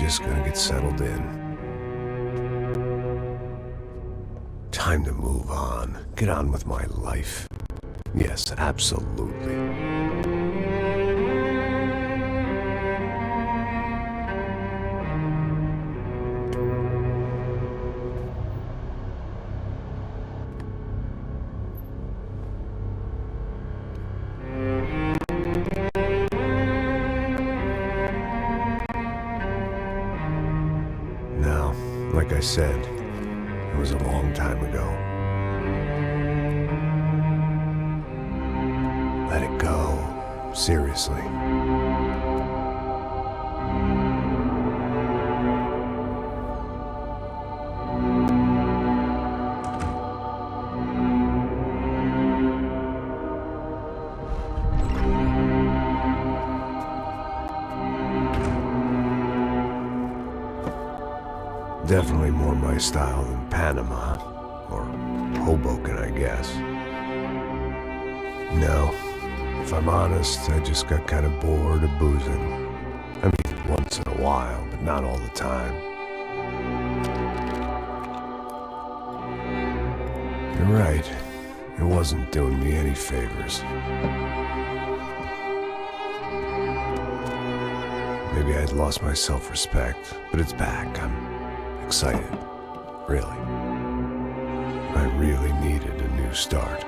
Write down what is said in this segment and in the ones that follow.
just gonna get settled in. Time to move on. Get on with my life. Yes, absolutely. Now, like I said, it was a long time ago. Let it go. Seriously. Definitely more my style than Panama, or Hoboken, I guess. No, if I'm honest, I just got kind of bored of boozing. I mean, once in a while, but not all the time. You're right, it wasn't doing me any favors. Maybe I'd lost my self-respect, but it's back. I'm excited, really. I really needed a new start.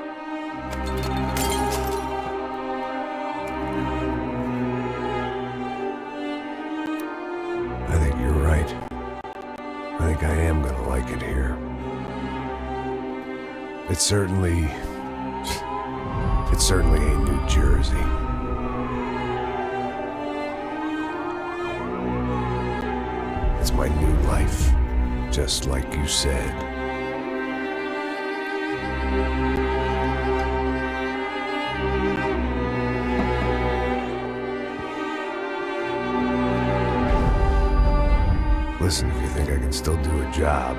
I think you're right. I think I am gonna like it here. It certainly ain't New Jersey. It's my new life. Just like you said. Listen, if you think I can still do a job,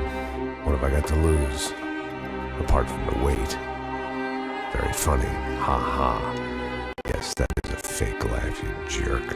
what have I got to lose? Apart from the weight. Very funny. Ha ha. Yes, that is a fake laugh, you jerk.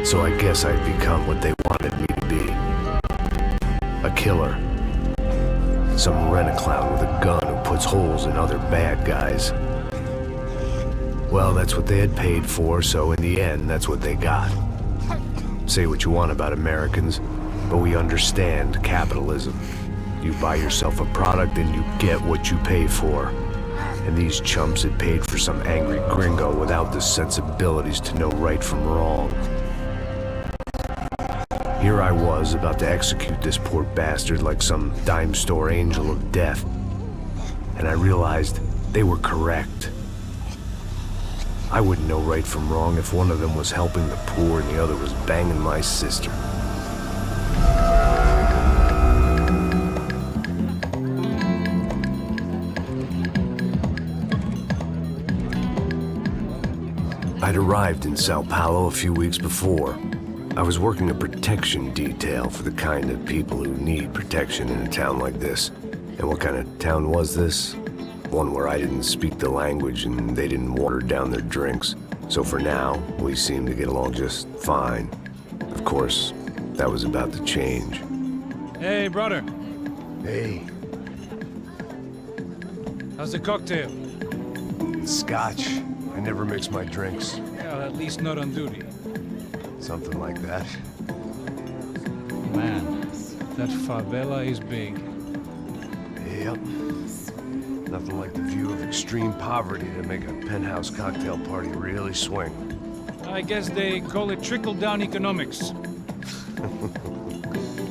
So I guess I'd become what they wanted me to be. A killer. Some rent-a-clown with a gun who puts holes in other bad guys. Well, that's what they had paid for, so in the end, that's what they got. Say what you want about Americans, but we understand capitalism. You buy yourself a product and you get what you pay for. And these chumps had paid for some angry gringo without the sensibilities to know right from wrong. Here I was, about to execute this poor bastard like some dime store angel of death. And I realized they were correct. I wouldn't know right from wrong if one of them was helping the poor and the other was banging my sister. I'd arrived in Sao Paulo a few weeks before. I was working a protection detail for the kind of people who need protection in a town like this. And what kind of town was this? One where I didn't speak the language and they didn't water down their drinks. So for now, we seemed to get along just fine. Of course, that was about to change. Hey, brother. Hey. How's the cocktail? Scotch. I never mix my drinks. Well, at least not on duty. Something like that. Man, that favela is big. Yep. Nothing like the view of extreme poverty to make a penthouse cocktail party really swing. I guess they call it trickle-down economics.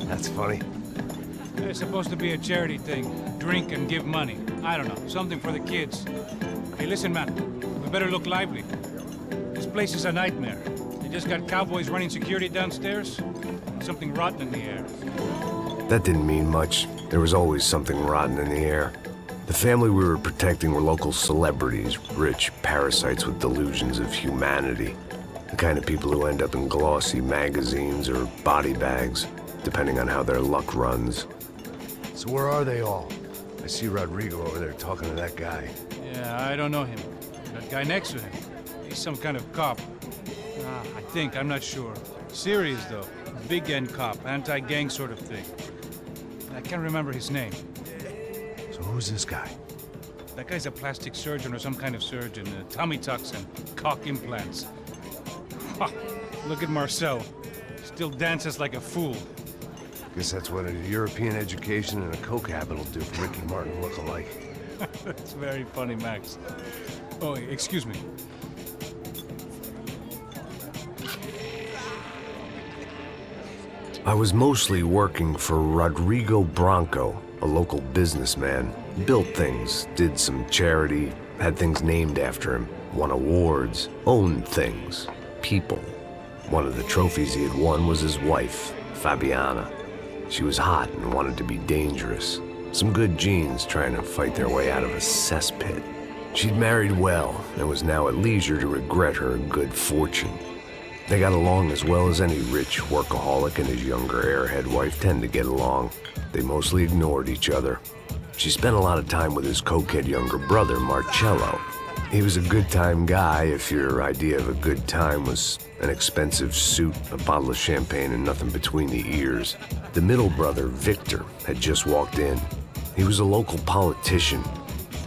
That's funny. It's supposed to be a charity thing. Drink and give money. I don't know, something for the kids. Hey, listen, man. We better look lively. This place is a nightmare. They just got cowboys running security downstairs. Something rotten in the air. That didn't mean much. There was always something rotten in the air. The family we were protecting were local celebrities, rich parasites with delusions of humanity. The kind of people who end up in glossy magazines or body bags, depending on how their luck runs. So where are they all? I see Rodrigo over there talking to that guy. Yeah, I don't know him. That guy next to him. He's some kind of cop. I think, I'm not sure. Serious, though. Big end cop, anti-gang sort of thing. I can't remember his name. So who's this guy? That guy's a plastic surgeon or some kind of surgeon. Tummy tucks and cock implants. Ha! Look at Marcel. Still dances like a fool. Guess that's what a European education and a coke habit will do for Ricky Martin look-alike. That's very funny, Max. Oh, excuse me. I was mostly working for Rodrigo Branco, a local businessman. Built things, did some charity, had things named after him, won awards, owned things, people. One of the trophies he had won was his wife, Fabiana. She was hot and wanted to be dangerous. Some good genes trying to fight their way out of a cesspit. She'd married well and was now at leisure to regret her good fortune. They got along as well as any rich workaholic and his younger airhead wife tend to get along. They mostly ignored each other. She spent a lot of time with his cokehead younger brother, Marcello. He was a good-time guy if your idea of a good time was an expensive suit, a bottle of champagne, and nothing between the ears. The middle brother, Victor, had just walked in. He was a local politician.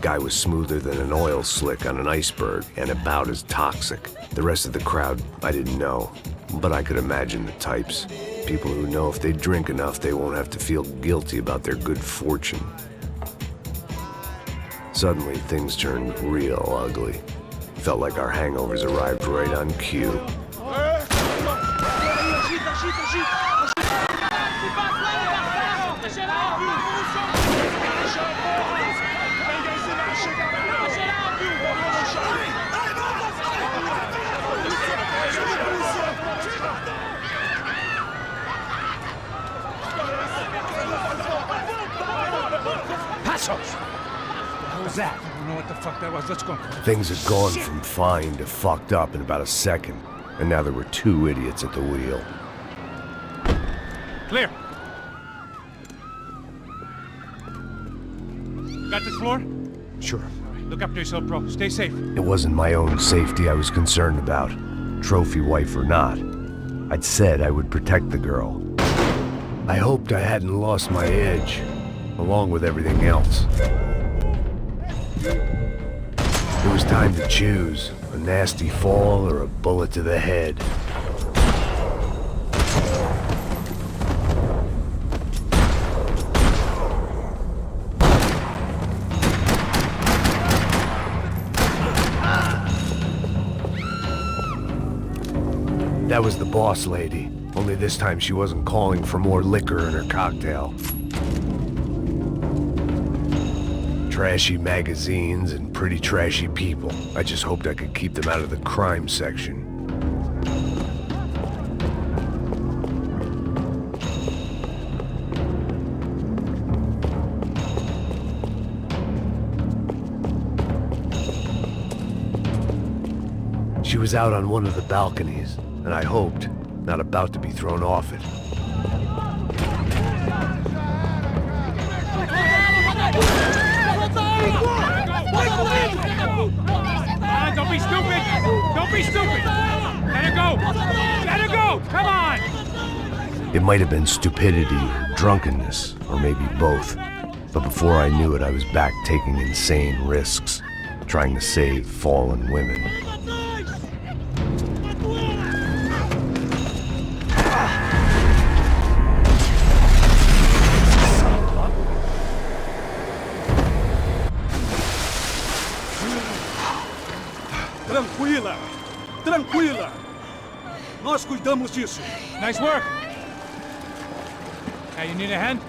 Guy was smoother than an oil slick on an iceberg and about as toxic. The rest of the crowd, I didn't know, but I could imagine the types. People who know if they drink enough, they won't have to feel guilty about their good fortune. Suddenly, things turned real ugly. Felt like our hangovers arrived right on cue. What was that? I don't know what the fuck that was. Let's go. Things had gone from fine to fucked up in about a second, and now there were two idiots at the wheel. Clear. Got this floor? Sure. Look after yourself, bro. Stay safe. It wasn't my own safety I was concerned about, trophy wife or not. I'd said I would protect the girl. I hoped I hadn't lost my edge, along with everything else. It was time to choose, a nasty fall or a bullet to the head. That was the boss lady, only this time she wasn't calling for more liquor in her cocktail. Trashy magazines and pretty trashy people. I just hoped I could keep them out of the crime section. She was out on one of the balconies, and I hoped, Not about to be thrown off it. Don't be stupid! Don't be stupid! Let her go! Let her go! Come on! It might have been stupidity or drunkenness, or maybe both. But before I knew it, I was back taking insane risks, trying to save fallen women. Tranquila! Tranquila! Nós cuidamos disso. Nice work! Hey, you need a hand?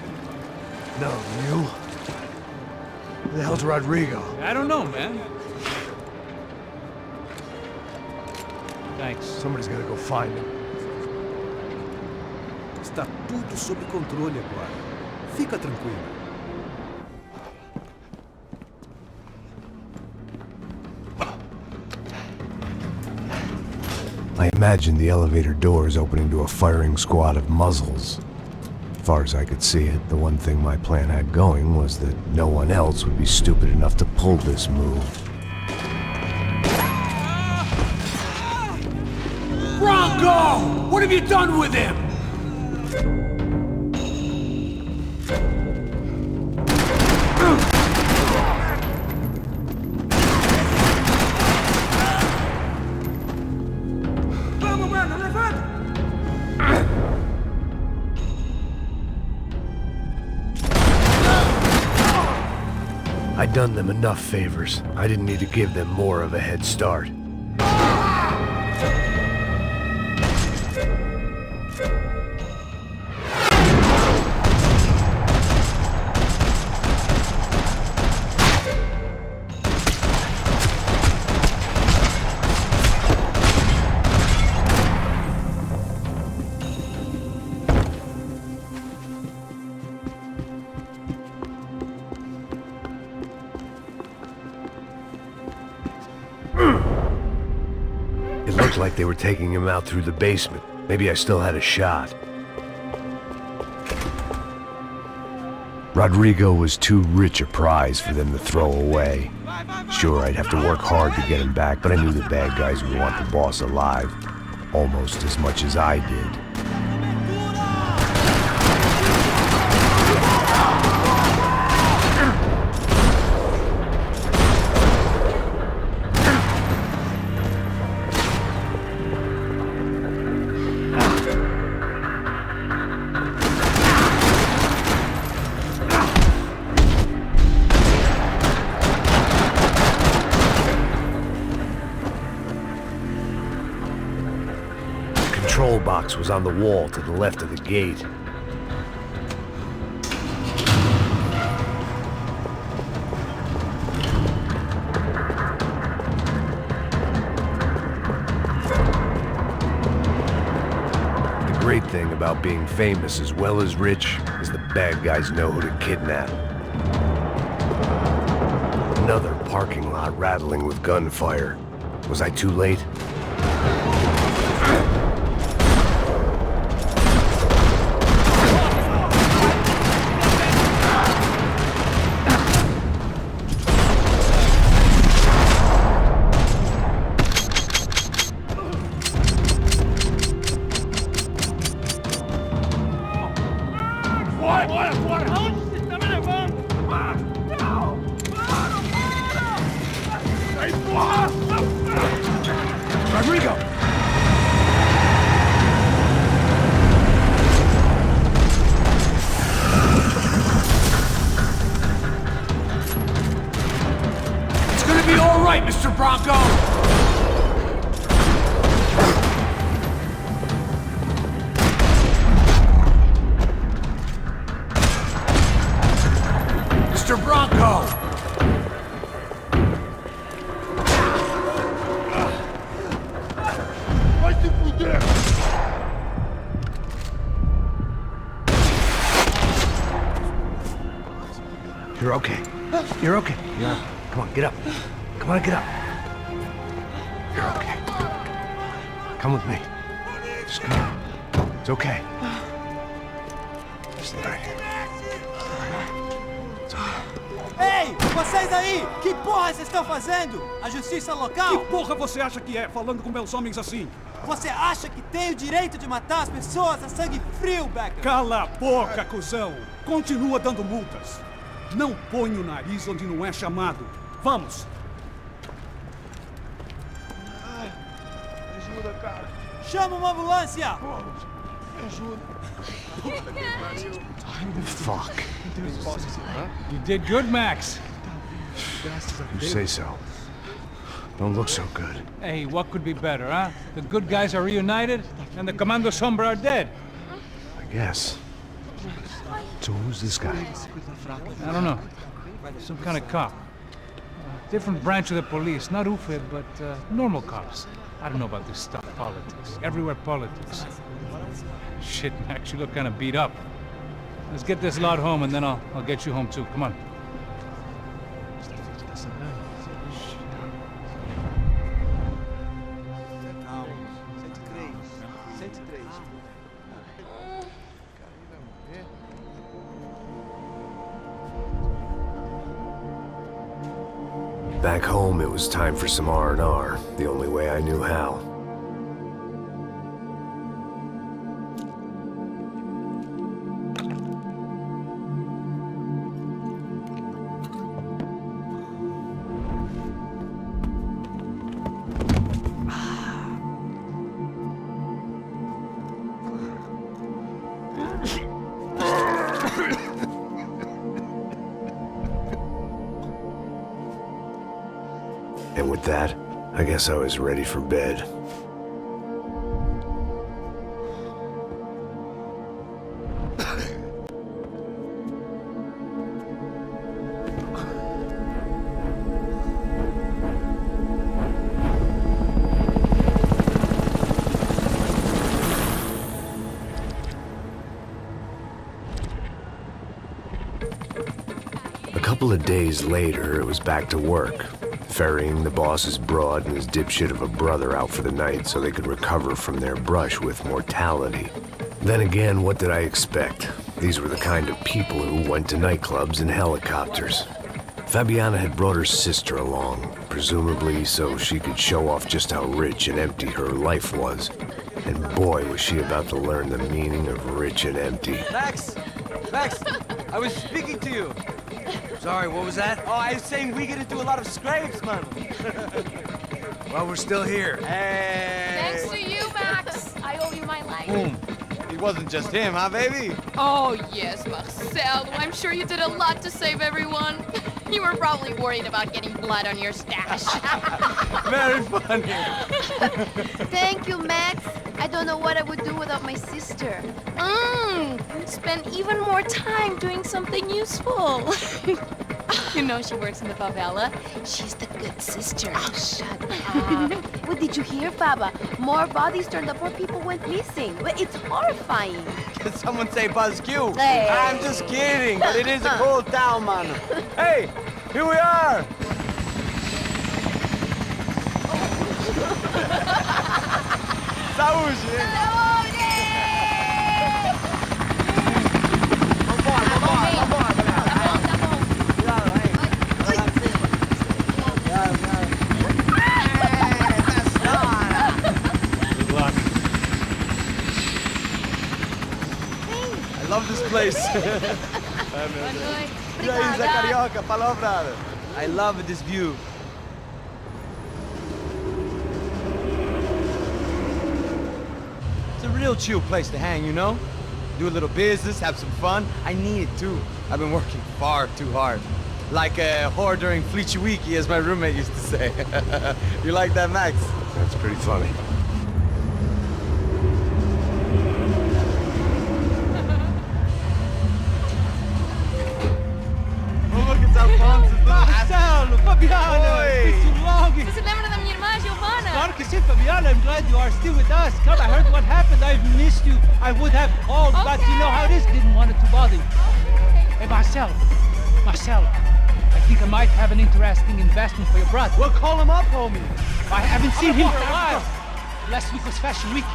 No, you? Who the hell's Rodrigo? I don't know, man. Thanks. Somebody's gotta go find him. Está tudo sob controle agora. Fica tranquilo. I imagined the elevator doors opening to a firing squad of muzzles. As far as I could see it, the one thing my plan had going was that no one else would be stupid enough to pull this move. Bronco! What have you done with him? I'd done them enough favors. I didn't need to give them more of a head start. It looked like they were taking him out through the basement. Maybe I still had a shot. Rodrigo was too rich a prize for them to throw away. Sure, I'd have to work hard to get him back, but I knew the bad guys would want the boss alive, almost as much as I did. The control box was on the wall to the left of the gate. The great thing about being famous as well as rich is the bad guys know who to kidnap. Another parking lot rattling with gunfire. Was I too late? Rodrigo! It's gonna be all right, Mr. Bronco! Mr. Bronco! You're okay. You're okay. Yeah. Come on, get up. Come on, get up. You're okay. Come with me. Just come on. It's okay. Stay right here. Ei, vocês aí! Que porra vocês estão fazendo? A justiça local? Que porra você acha que é, falando com meus homens assim? Você acha que tem o direito de matar as pessoas a sangue frio, Becker? Cala a boca, cuzão! Continua dando multas. Não põe o nariz onde não é chamado. Vamos! Ajuda, cara. Chama uma ambulância! Me ajuda. Fuck. You did good, Max. You say so. Don't look so good. Hey, what could be better, huh? The good guys are reunited, and the Commando Sombra are dead. I guess. So who's this guy? I don't know. Some kind of cop. Different branch of the police. Not UFE, but normal cops. I don't know about this stuff. Politics. Everywhere politics. Shit, Max, you look kind of beat up. Let's get this lot home, and then I'll get you home, too. Come on. Back home, it was time for some R&R, the only way I knew how. And with that, I guess I was ready for bed. A couple of days later, it was back to work. Ferrying the boss's broad and his dipshit of a brother out for the night so they could recover from their brush with mortality. Then again, what did I expect? These were the kind of people who went to nightclubs in helicopters. Fabiana had brought her sister along, presumably so she could show off just how rich and empty her life was. And boy, was she about to learn the meaning of rich and empty. Max! Max! I was speaking to you! Sorry, what was that? Oh, I was saying we gotta do a lot of scrapes, man. Well, we're still here. Hey! Thanks to you, Max. I owe you my life. It wasn't just him, huh, baby? Oh, yes, Marcel. I'm sure you did a lot to save everyone. You were probably worried about getting blood on your stash. Very funny. Thank you, Max. I don't know what I would do without my sister. Spend even more time doing something useful. You know she works in the favela. She's the good sister. Oh, shut up. What did you hear, Baba? More bodies turned up, more people went missing. It's horrifying. Did someone say Buzz Q? Hey. I'm just kidding, but it is a cold town, man. Hey, here we are. Saúde! I love this place. Carioca, palavra. I love this view. It's a real chill place to hang, you know? Do a little business, have some fun. I need it too. I've been working far too hard. Like a whore during Fleechy Weeky, as my roommate used to say. You like that, Max? That's pretty funny. Marcelo, Fabiana, Oi. it's too long. Você se lembra da minha irmã, Giovanna? Claro que sim, Fabiana. I'm glad you are still with us. Come, I heard what happened. I've missed you. I would have called, but you know how it is. Didn't want it to bother you. Hey, Marcelo, I think I might have an interesting investment for your brother. Well, call him up, homie. I haven't seen him for a while. Last week was Fashion Week.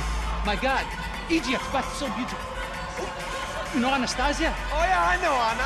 My God, Egypt, but so beautiful. You know Anastasia? Oh yeah, I know Anna.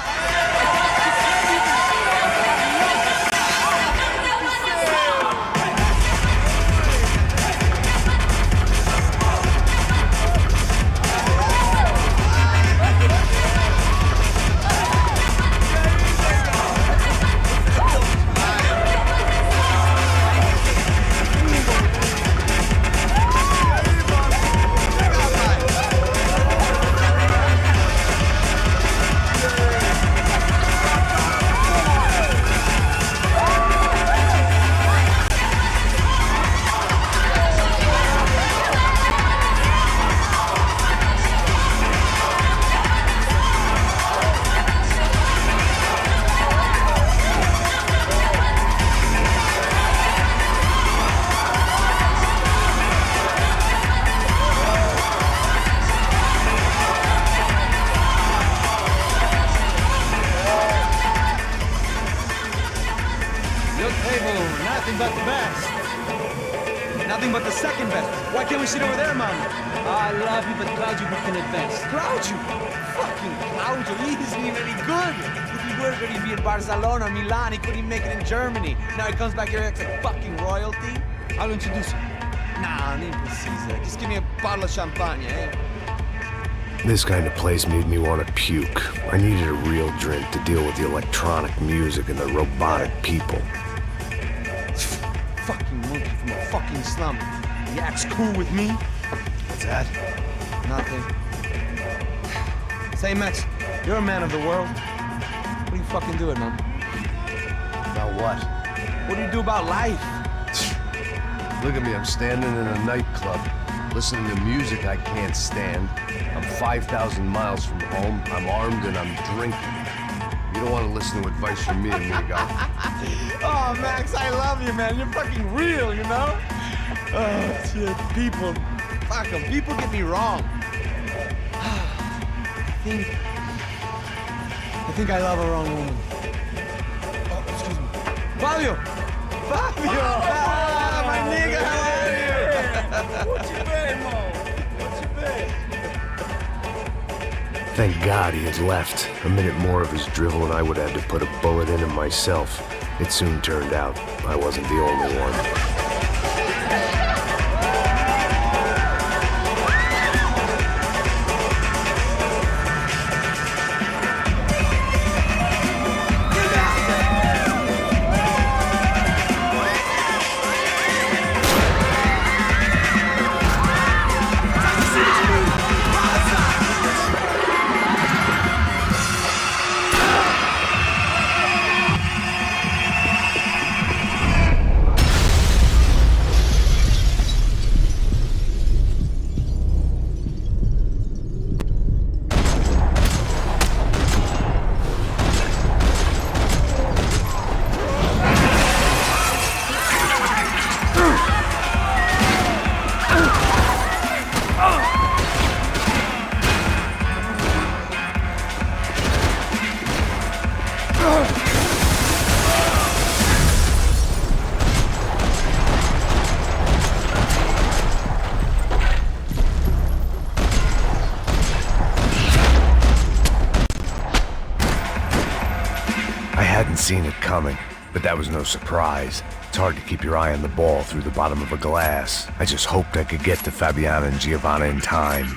Nothing but the best. Nothing but the second best. Why can't we sit over there, Mom? I love you, but Claudio booked in advance. Claudio? Fucking Claudio, he isn't even any good. If he were going to be in Barcelona, Milan, he couldn't make it in Germany. Now he comes back here acts like fucking royalty. I'll introduce you. Nah, nem precisa. Just give me a bottle of champagne, eh? This kind of place made me want to puke. I needed a real drink to deal with the electronic music and the robotic people. Fucking monkey from a fucking slum. He acts cool with me. What's that? Nothing. Say, Max, you're a man of the world. What are you fucking doing, man? About what? What do you do about life? Look at me, I'm standing in a nightclub, listening to music I can't stand. I'm 5,000 miles from home, I'm armed, and I'm drinking. You don't want to listen to advice from me, amigo. Oh, Max, I love you, man. You're fucking real, you know? Oh, shit, people. Fuck 'em. People get me wrong. I think I love a wrong woman. Oh, excuse me. Fabio! Fabio! Ah, my nigga, how are you? What you been, Mo? What you been? Thank God he had left. A minute more of his drivel and I would have had to put a bullet in him myself. It soon turned out I wasn't the only one. Seen it coming, but that was no surprise. It's hard to keep your eye on the ball through the bottom of a glass. I just hoped I could get to Fabiana and Giovanna in time.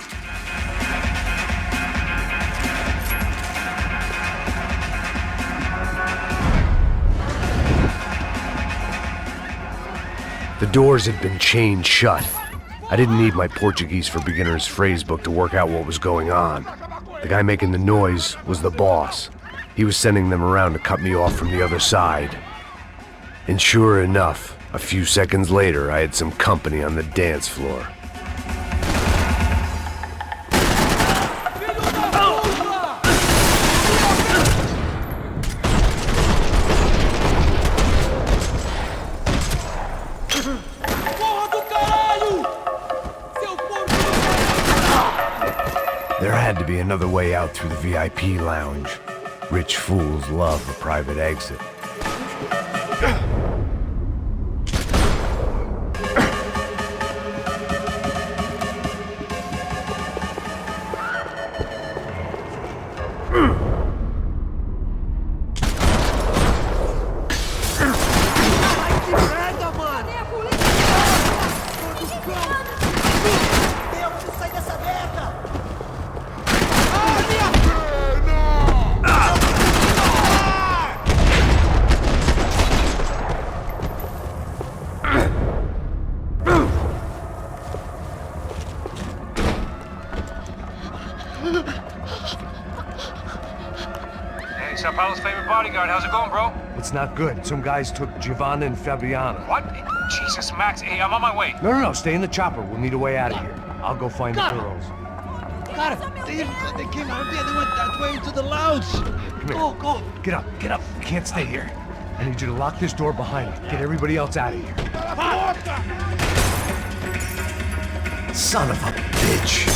The doors had been chained shut. I didn't need my Portuguese for Beginners phrase book to work out what was going on. The guy making the noise was the boss. He was sending them around to cut me off from the other side. And sure enough, a few seconds later, I had some company on the dance floor. There had to be another way out through the VIP lounge. Rich fools love a private exit. Temos que sair dessa merda! Hey, Sao Paulo's favorite bodyguard. How's it going, bro? It's not good. Some guys took Giovanna and Fabiana. What? Jesus, Max. Hey, I'm on my way. No, stay in the chopper. We'll need a way out of here. I'll go find the girls. God, they came out of there. They went that way into the lounge. Come here. Go. Get up. You can't stay here. I need you to lock this door behind me. Get everybody else out of here. Son of a bitch.